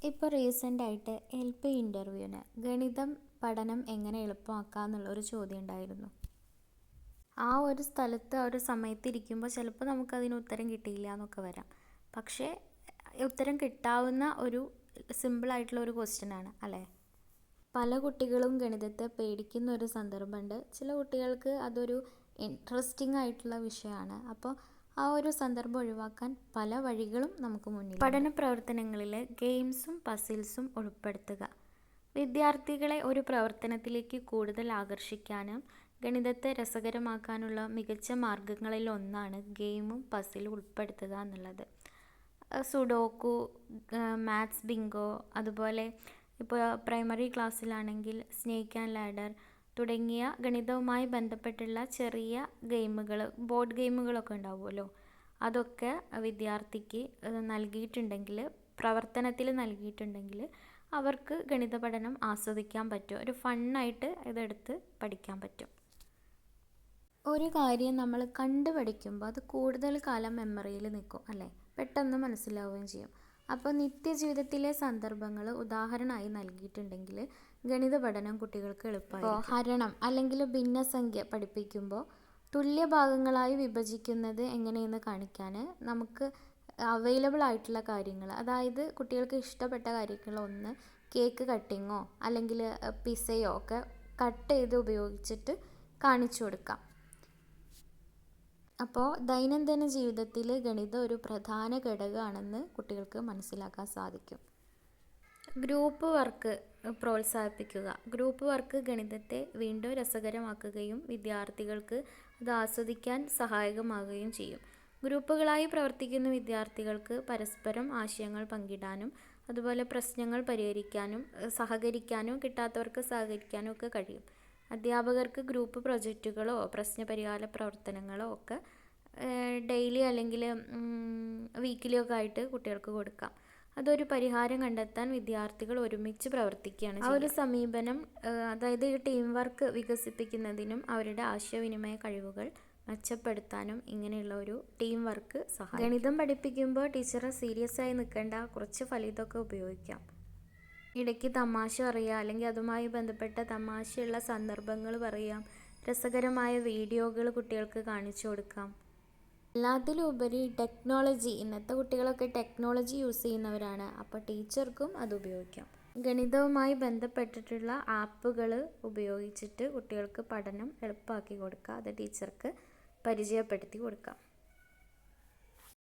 ഇപ്പോൾ റീസെൻ്റായിട്ട് LP ഇൻ്റർവ്യൂവിന് ഗണിതം പഠനം എങ്ങനെ എളുപ്പമാക്കാം എന്നുള്ളൊരു ചോദ്യം ഉണ്ടായിരുന്നു. ആ ഒരു സ്ഥലത്ത് ആ ഒരു സമയത്ത് ഇരിക്കുമ്പോൾ ചിലപ്പോൾ നമുക്കതിന് ഉത്തരം കിട്ടിയില്ല എന്നൊക്കെ വരാം. പക്ഷേ ഉത്തരം കിട്ടാവുന്ന ഒരു സിമ്പിളായിട്ടുള്ള ഒരു ക്വസ്റ്റ്യനാണ് അല്ലേ? പല കുട്ടികളും ഗണിതത്തെ പേടിക്കുന്ന ഒരു സന്ദർഭമുണ്ട്. ചില കുട്ടികൾക്ക് അതൊരു ഇൻട്രസ്റ്റിംഗ് ആയിട്ടുള്ള വിഷയമാണ്. അപ്പോൾ ആ ഒരു സന്ദർഭം ഒഴിവാക്കാൻ പല വഴികളും നമുക്ക് മുന്നിൽ. പഠന പ്രവർത്തനങ്ങളിൽ ഗെയിംസും പസിൽസും ഉൾപ്പെടുത്തുക. വിദ്യാർത്ഥികളെ ഒരു പ്രവർത്തനത്തിലേക്ക് കൂടുതൽ ആകർഷിക്കാനും ഗണിതത്തെ രസകരമാക്കാനുള്ള മികച്ച മാർഗങ്ങളിൽ ഒന്നാണ് ഗെയിമും പസിലും ഉൾപ്പെടുത്തുക എന്നുള്ളത്. സുഡോക്കു, മാത്സ് ബിങ്കോ, അതുപോലെ ഇപ്പോൾ പ്രൈമറി ക്ലാസ്സിലാണെങ്കിൽ സ്നേക്ക് ആൻഡ് ലാഡർ തുടങ്ങിയ ഗണിതവുമായി ബന്ധപ്പെട്ടുള്ള ചെറിയ ഗെയിമുകൾ, ബോർഡ് ഗെയിമുകളൊക്കെ ഉണ്ടാവുമല്ലോ, അതൊക്കെ വിദ്യാർത്ഥിക്ക് നൽകിയിട്ടുണ്ടെങ്കിൽ, പ്രവർത്തനത്തിൽ നൽകിയിട്ടുണ്ടെങ്കിൽ അവർക്ക് ഗണിത പഠനം ആസ്വദിക്കാൻ പറ്റും. ഒരു ഫണ്ണായിട്ട് ഇതെടുത്ത് പഠിക്കാൻ പറ്റും. ഒരു കാര്യം നമ്മൾ കണ്ടു പഠിക്കുമ്പോൾ അത് കൂടുതൽ കാലം മെമ്മറിയിൽ നിൽക്കും അല്ലേ? പെട്ടെന്ന് മനസ്സിലാവുകയും ചെയ്യും. അപ്പോൾ നിത്യജീവിതത്തിലെ സന്ദർഭങ്ങൾ ഉദാഹരണമായി നൽകിയിട്ടുണ്ടെങ്കിൽ ഗണിത പഠനം കുട്ടികൾക്ക് എളുപ്പമായി. ഹരണം അല്ലെങ്കിൽ ഭിന്നസംഖ്യ പഠിപ്പിക്കുമ്പോൾ തുല്യ ഭാഗങ്ങളായി വിഭജിക്കുന്നത് എങ്ങനെയെന്ന് കാണിക്കാൻ നമുക്ക് അവൈലബിൾ ആയിട്ടുള്ള കാര്യങ്ങൾ, അതായത് കുട്ടികൾക്ക് ഇഷ്ടപ്പെട്ട കാര്യങ്ങൾ, ഒന്ന് കേക്ക് കട്ടിങ്ങോ അല്ലെങ്കിൽ പിസയോ ഒക്കെ കട്ട് ചെയ്ത് ഉപയോഗിച്ചിട്ട് കാണിച്ചു കൊടുക്കാം. അപ്പോൾ ദൈനംദിന ജീവിതത്തിൽ ഗണിതം ഒരു പ്രധാന ഘടകമാണെന്ന് കുട്ടികൾക്ക് മനസ്സിലാക്കാൻ സാധിക്കും. ഗ്രൂപ്പ് വർക്ക് പ്രോത്സാഹിപ്പിക്കുക. ഗ്രൂപ്പ് വർക്ക് ഗണിതത്തെ വീണ്ടും രസകരമാക്കുകയും വിദ്യാർത്ഥികൾക്ക് അത് ആസ്വദിക്കാൻ സഹായകമാവുകയും ചെയ്യും. ഗ്രൂപ്പുകളായി പ്രവർത്തിക്കുന്ന വിദ്യാർത്ഥികൾക്ക് പരസ്പരം ആശയങ്ങൾ പങ്കിടാനും അതുപോലെ പ്രശ്നങ്ങൾ പരിഹരിക്കാനും സഹകരിക്കാനും കിട്ടാത്തവർക്ക് സഹകരിക്കാനും ഒക്കെ കഴിയും. അധ്യാപകർക്ക് ഗ്രൂപ്പ് പ്രൊജക്റ്റുകളോ പ്രശ്നപരിഹാര പ്രവർത്തനങ്ങളോ ഒക്കെ ഡെയിലി അല്ലെങ്കിൽ വീക്കിലി ഒക്കെ ആയിട്ട് കുട്ടികൾക്ക് കൊടുക്കാം. അതൊരു പരിഹാരം കണ്ടെത്താൻ വിദ്യാർത്ഥികൾ ഒരുമിച്ച് പ്രവർത്തിക്കുകയാണ്. ആ ഒരു സമീപനം, അതായത് ഈ ടീം വർക്ക് വികസിപ്പിക്കുന്നതിനും അവരുടെ ആശയവിനിമയ കഴിവുകൾ മെച്ചപ്പെടുത്താനും ഇങ്ങനെയുള്ള ഒരു ടീം വർക്ക് സഹായിക്കും. ഗണിതം പഠിപ്പിക്കുമ്പോൾ ടീച്ചറെ സീരിയസ് ആയി നിൽക്കേണ്ട, കുറച്ച് ഫലിതമൊക്കെ ഉപയോഗിക്കാം. ഇടയ്ക്ക് തമാശ പറയുക, അല്ലെങ്കിൽ അതുമായി ബന്ധപ്പെട്ട തമാശയുള്ള സന്ദർഭങ്ങൾ പറയാം. രസകരമായ വീഡിയോകൾ കുട്ടികൾക്ക് കാണിച്ചു കൊടുക്കാം. എല്ലാത്തിലും ഉപരി ടെക്നോളജി, ഇന്നത്തെ കുട്ടികളൊക്കെ ടെക്നോളജി യൂസ് ചെയ്യുന്നവരാണ്. അപ്പോൾ ടീച്ചർക്കും അത് ഉപയോഗിക്കാം. ഗണിതവുമായി ബന്ധപ്പെട്ടിട്ടുള്ള ആപ്പുകൾ ഉപയോഗിച്ചിട്ട് കുട്ടികൾക്ക് പഠനം എളുപ്പമാക്കി കൊടുക്കുക. അത് ടീച്ചർക്ക് പരിചയപ്പെടുത്തി കൊടുക്കാം.